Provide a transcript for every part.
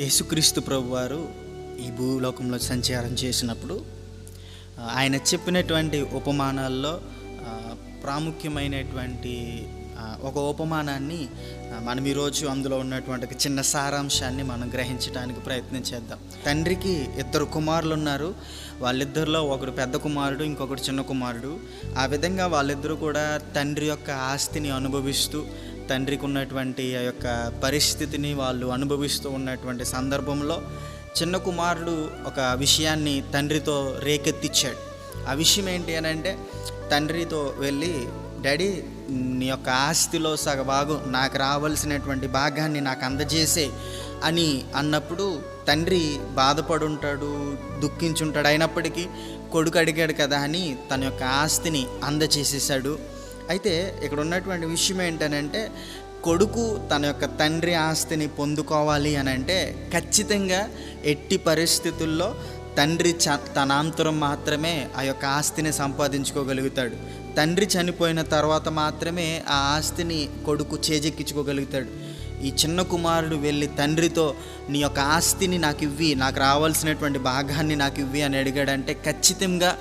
యేసుక్రీస్తు ప్రభువారు ఈ భూలోకంలో సంచారం చేసినప్పుడు ఆయన చెప్పినటువంటి ఉపమానాల్లో ప్రాముఖ్యమైనటువంటి ఒక ఉపమానాన్ని మనం ఈరోజు అందులో ఉన్నటువంటి ఒక చిన్న సారాంశాన్ని మనం గ్రహించడానికి ప్రయత్నం చేద్దాం. తండ్రికి 2 కుమారులు ఉన్నారు. వాళ్ళిద్దరిలో ఒకడు పెద్ద కుమారుడు, ఇంకొకడు చిన్న కుమారుడు. ఆ విధంగా వాళ్ళిద్దరూ కూడా తండ్రి యొక్క ఆస్తిని అనుభవిస్తూ, తండ్రికి ఉన్నటువంటి ఆ యొక్క పరిస్థితిని వాళ్ళు అనుభవిస్తూ ఉన్నటువంటి సందర్భంలో చిన్న కుమారుడు ఒక విషయాన్ని తండ్రితో రేకెత్తిచ్చాడు. ఆ విషయం ఏంటి అని అంటే, తండ్రితో వెళ్ళి, డాడీ నీ యొక్క ఆస్తిలో సగభాగం నాకు రావాల్సినటువంటి భాగాన్ని నాకు అందజేసే అని అన్నప్పుడు తండ్రి బాధపడుంటాడు, దుఃఖించుంటాడు. అయినప్పటికీ కొడుకు అడిగాడు కదా అని తన యొక్క ఆస్తిని అందజేసేసాడు. అయితే ఇక్కడ ఉన్నటువంటి విషయం ఏంటనంటే, కొడుకు తన యొక్క తండ్రి ఆస్తిని పొందుకోవాలి అని అంటే ఖచ్చితంగా ఎట్టి పరిస్థితుల్లో తండ్రి తనాంతరం మాత్రమే ఆ యొక్క ఆస్తిని సంపాదించుకోగలుగుతాడు. తండ్రి చనిపోయిన తర్వాత మాత్రమే ఆ ఆస్తిని కొడుకు చేజెక్కించుకోగలుగుతాడు. ఈ చిన్న కుమారుడు వెళ్ళి తండ్రితో నీ యొక్క ఆస్తిని నాకు ఇవ్వి, నాకు రావాల్సినటువంటి భాగాన్ని నాకు ఇవ్వి అని అడిగాడంటే ఖచ్చితంగా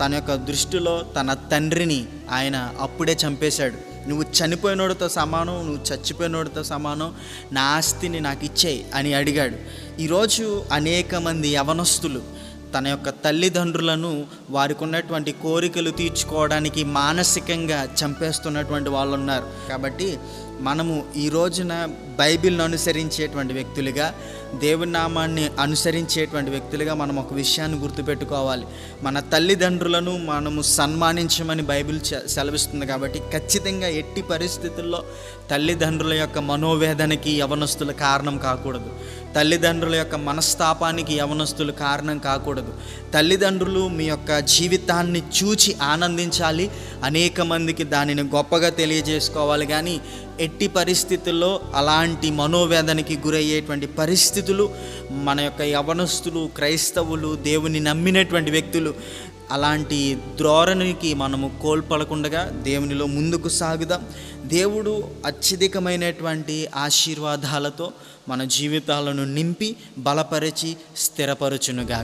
తన యొక్క దృష్టిలో తన తండ్రిని ఆయన అప్పుడే చంపేశాడు. నువ్వు చనిపోయినోడితో సమానం, నువ్వు చచ్చిపోయినోడితో సమానం, నా ఆస్తిని నాకు ఇచ్చేయి అని అడిగాడు. ఈరోజు అనేక మంది యవనస్తులు తన యొక్క తల్లిదండ్రులను వారికి ఉన్నటువంటి కోరికలు తీర్చుకోవడానికి మానసికంగా చంపేస్తున్నటువంటి వాళ్ళు ఉన్నారు. కాబట్టి మనము ఈ రోజున బైబిల్ను అనుసరించేటువంటి వ్యక్తులుగా, దేవుని నామాన్ని అనుసరించేటువంటి వ్యక్తులుగా మనం ఒక విషయాన్ని గుర్తుపెట్టుకోవాలి. మన తల్లిదండ్రులను మనము సన్మానించమని బైబిల్ సెలవిస్తుంది. కాబట్టి ఖచ్చితంగా ఎట్టి పరిస్థితుల్లో తల్లిదండ్రుల యొక్క మనోవేదనకి యవనస్తుల కారణం కాకూడదు. తల్లిదండ్రుల యొక్క మనస్తాపానికి యవనస్తులు కారణం కాకూడదు. తల్లిదండ్రులు మీ యొక్క జీవితాన్ని చూచి ఆనందించాలి, అనేక మందికి దానిని గొప్పగా తెలియజేసుకోవాలి. కానీ ఎట్టి పరిస్థితుల్లో అలాంటి మనోవేదనకి గురయ్యేటువంటి పరిస్థితులు మన యొక్క యవనస్తులు, క్రైస్తవులు, దేవుని నమ్మినటువంటి వ్యక్తులు అలాంటి ధోరణికి మనము కోల్పడకుండా దేవునిలో ముందుకు సాగుదాం. దేవుడు అత్యధికమైనటువంటి ఆశీర్వాదాలతో మన జీవితాలను నింపి బలపరిచి స్థిరపరచునుగా.